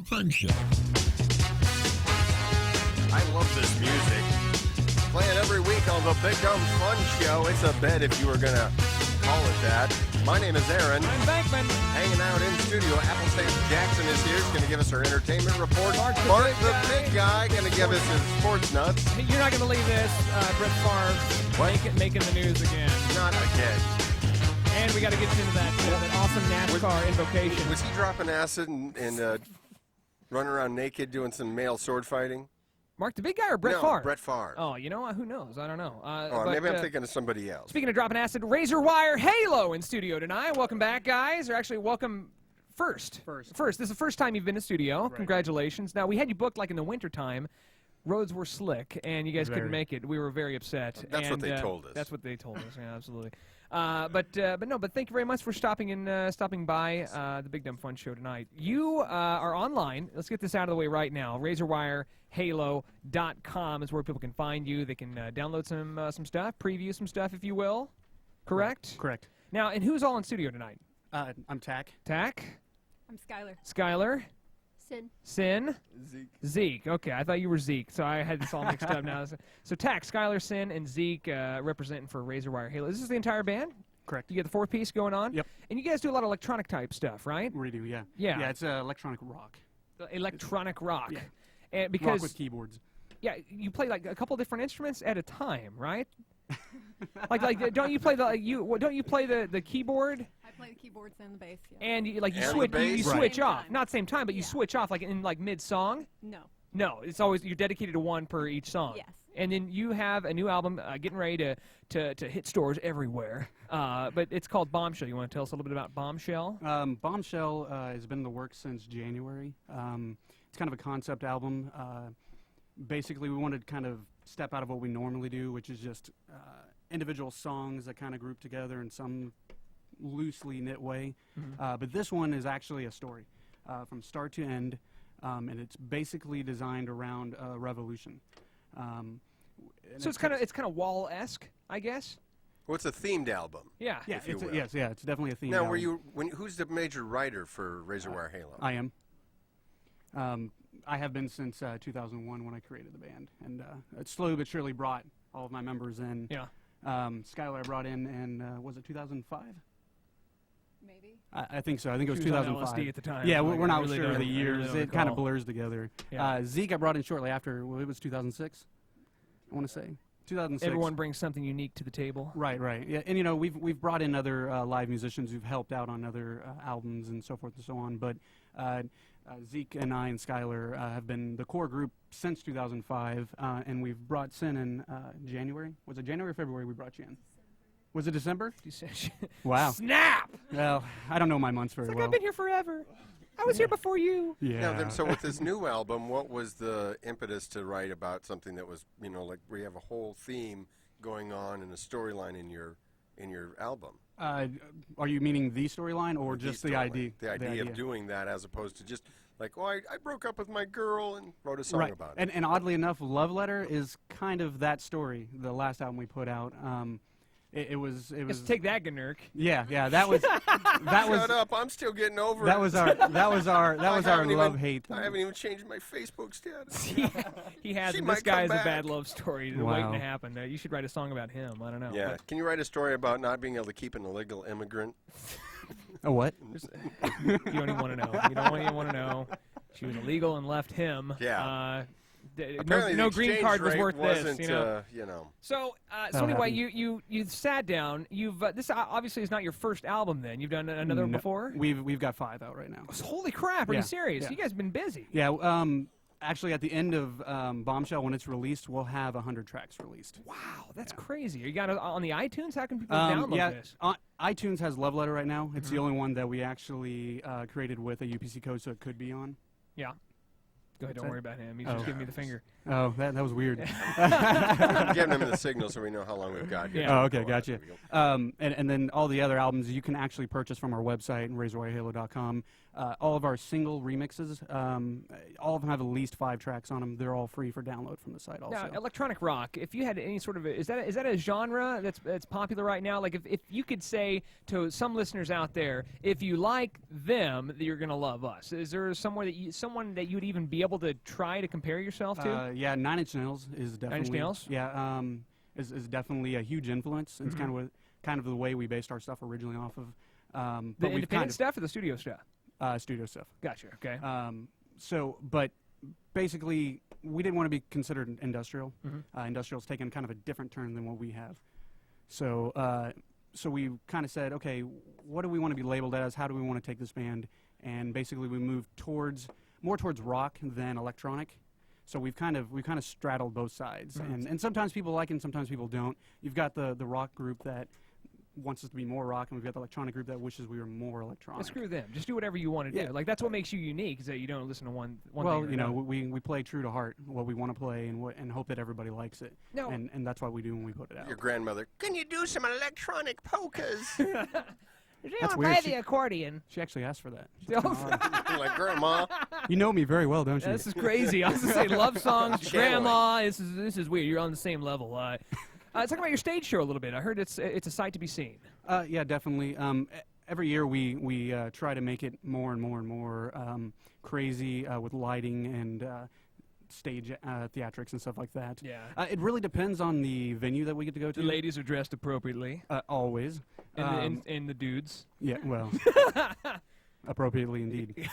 Fun show. I love this music. Play it every week on the Big Dumb Fun Show. It's a bet if you were going to call it that. My name is Aaron. I'm Bankman. Hanging out in studio. Apple Stamp Jackson is here. He's going to give us our entertainment report. Mark the big guy, going to give us his sports nuts. You're not going to believe this. Brett Favre making the news again. Not again. And we got to get into that awesome NASCAR invocation. Was he dropping acid and running around naked doing some male sword fighting? Mark the big guy or Brett No, Favre? Brett Favre. Oh, you know what? Who knows? I don't know. Maybe I'm thinking of somebody else. Speaking of dropping acid, Razorwire Halo in studio tonight. Welcome back, guys. Or actually, welcome first. This is the first time you've been in studio. Right. Congratulations. Now, we had you booked like in the wintertime. Roads were slick, and you guys couldn't make it. We were very upset. That's what they told us. That's what they told us. Yeah, absolutely. But thank you very much for stopping by the Big Dumb Fun Show tonight. You are online. Let's get this out of the way right now. RazorwireHalo.com is where people can find you. They can download some stuff, preview some stuff, if you will. Correct? Correct. Now, and who's all in studio tonight? I'm Tack. Tack? I'm Skylar. Skylar? Sin. Sin? Zeke. Okay, I thought you were Zeke, so I had this all mixed up now. So Tack, Skylar, Sin, and Zeke representing for Razorwire Halo. Is this the entire band? Correct. You get the fourth piece going on? Yep. And you guys do a lot of electronic type stuff, right? We do, yeah. Yeah. Yeah, it's electronic rock. Electronic rock. Yeah. And because rock with keyboards. Yeah, you play like a couple different instruments at a time, right? like don't you play the keyboard? I play the keyboards and the bass. Yeah. And you And switch the bass? switch Right. off, not same time, but you switch off like in like mid song. No. It's always you're dedicated to one per each song. Yes. And then you have a new album getting ready to hit stores everywhere. But it's called Bombshell. You want to tell us a little bit about Bombshell? Bombshell has been in the works since January. It's kind of a concept album. Basically, we wanted to kind of step out of what we normally do, which is just individual songs that kind of group together in some loosely knit way. Mm-hmm. But this one is actually a story from start to end, and it's basically designed around a revolution. So it's kind of Wall-esque, I guess. Well, it's a themed album. Yeah. Yeah, if you will. it's definitely a theme. Now, album. who's the major writer for Razorwire Halo? I am. I have been since 2001 when I created the band, and it slowly but surely brought all of my members in. Yeah. Skylar I brought in was it 2005? Maybe. I think so. I think it was She was on 2005. LSD at the time. Yeah, so we're I not really sure of the don't- I years. really don't It kind of recall. blurs together. Yeah. Zeke I brought in shortly after. Well, it was 2006. I want to say 2006. Everyone brings something unique to the table. Right. Yeah, and we've brought in other live musicians who've helped out on other albums and so forth and so on. But Zeke and I and Skylar have been the core group since 2005, and we've brought Sin in January. Was it January or February we brought you in? Was it December? Wow. Snap! Well, I don't know my months very It's like well. I've been here forever. I was here before you. Yeah. Now, then, so with this new album, what was the impetus to write about something that was, like where you have a whole theme going on and a storyline in your album? Are you meaning the storyline or just the idea? The idea of doing that as opposed to just like, I broke up with my girl and wrote a song Right. about it. And oddly enough, Love Letter is kind of that story. The last album we put out. It was. Let's take that, Gnurk. Yeah. That was. Shut up! I'm still getting over That it. was our love-hate. I haven't even changed my Facebook status. He has. She This might guy come has a back. bed love story Wow. waiting to happen. You should write a song about him. I don't know. Yeah. Can you write a story about not being able to keep an illegal immigrant? A what? You don't even want to know. You don't even want to know. She was illegal and left him. Yeah. No, the green exchange card was rate worth wasn't, this. You know. So anyway, happened. you sat down. This obviously is not your first album. Then you've done another one before. We've got 5 out right now. Holy crap! Are Yeah. you serious? Yeah. You guys have been busy. Yeah. Actually, at the end of Bombshell, when it's released, we'll have 100 tracks released. Wow, that's crazy. You got it on the iTunes? How can people download this? iTunes has Love Letter right now. It's the only one that we actually created with a UPC code, so it could be on. Yeah. Go ahead. Don't that? worry about him. He's just giving me the finger. Oh, that was weird. I'm giving him the signal so we know how long we've got here. Yeah. Oh, okay, gotcha. And then all the other albums you can actually purchase from our website, RazorwireHalo.com. all of our single remixes, all of them have at least 5 tracks on them. They're all free for download from the site also. Now, electronic rock, if you had any sort of is that a genre that's popular right now? Like if you could say to some listeners out there, if you like them, you're going to love us. Is there someone that you would even be able to try to compare yourself to? Yeah, 9 Inch Nails is definitely 9 Inch Nails? Yeah, is definitely a huge influence. It's kind of the way we based our stuff originally off of. The but we've independent stuff or the studio stuff? Studio stuff. Gotcha. Okay. But basically, we didn't want to be considered industrial. Industrial's taken kind of a different turn than what we have. So we kind of said, okay, what do we want to be labeled as? How do we want to take this band? And basically, we moved more towards rock than electronic. So we've kind of straddled both sides. And sometimes people like it, and sometimes people don't. You've got the rock group that wants us to be more rock, and we've got the electronic group that wishes we were more electronic. Well, screw them. Just do whatever you want to do. Like that's what makes you unique, is that you don't listen to one well, thing. you know, we play true to heart what we want to play, and hope that everybody likes it. No. And that's what we do when we put it out. Your grandmother, can you do some electronic polkas? That's weird. Play the accordion. She actually asked for that. Like, Grandma. You know me very well, don't you? Yeah, this is crazy. I was going to say love songs, grandma. This is weird. You're on the same level. Talk about your stage show a little bit. I heard it's a sight to be seen. Yeah, definitely. Every year we try to make it more and more and more crazy with lighting and stage theatrics and stuff like that. Yeah. It really depends on the venue that we get to go to. The ladies are dressed appropriately. Always. And the dudes. Yeah, well, appropriately indeed.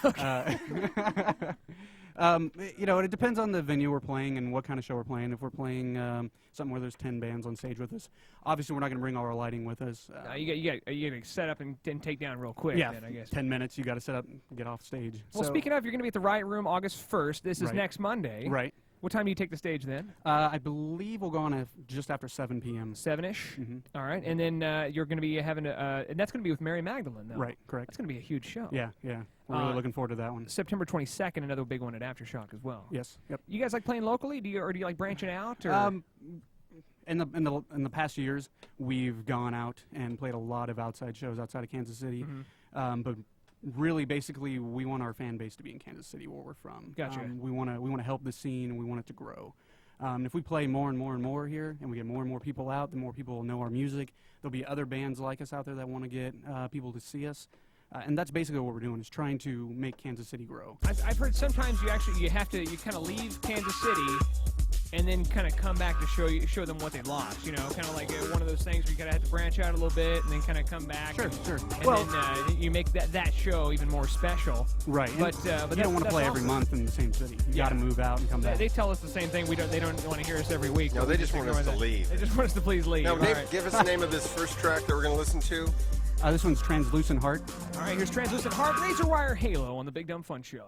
You know, it depends on the venue we're playing and what kind of show we're playing. If we're playing something where there's 10 bands on stage with us, obviously we're not going to bring all our lighting with us. You got to set up and take down real quick. Yeah, then, I guess. 10 minutes. You got to set up and get off stage. Well, so, speaking of, you're going to be at the Riot Room August 1st. This is next Monday. Right. What time do you take the stage then? I believe we'll go on just after 7 p.m. 7-ish? All right. And then you're going to be having and that's going to be with Mary Magdalene, though. Right, correct. That's going to be a huge show. Yeah. We're really looking forward to that one. September 22nd, another big one at Aftershock as well. Yes. Yep. You guys like playing locally? Do you like branching out? Or? In the past years, we've gone out and played a lot of outside shows outside of Kansas City. But really, basically, we want our fan base to be in Kansas City, where we're from. Gotcha. We want to help the scene, and we want it to grow. If we play more and more and more here, and we get more and more people out, the more people will know our music. There'll be other bands like us out there that want to get people to see us. And that's basically what we're doing, is trying to make Kansas City grow. I've heard sometimes you kind of leave Kansas City and then kind of come back to show them what they lost. You know, kind of like one of those things where you kind of have to branch out a little bit and then kind of come back. Sure. And Well, then you make that show even more special. right. But you don't want to play every month in the same city. You got to move out and come back. They tell us the same thing. They don't want to hear us every week. No, they just want us to leave. They just want us to please leave. Now, All Dave, right. give us the name of this first track that we're going to listen to. This one's Translucent Heart. All right, here's Translucent Heart, Razorwire Halo on the Big Dumb Fun Show.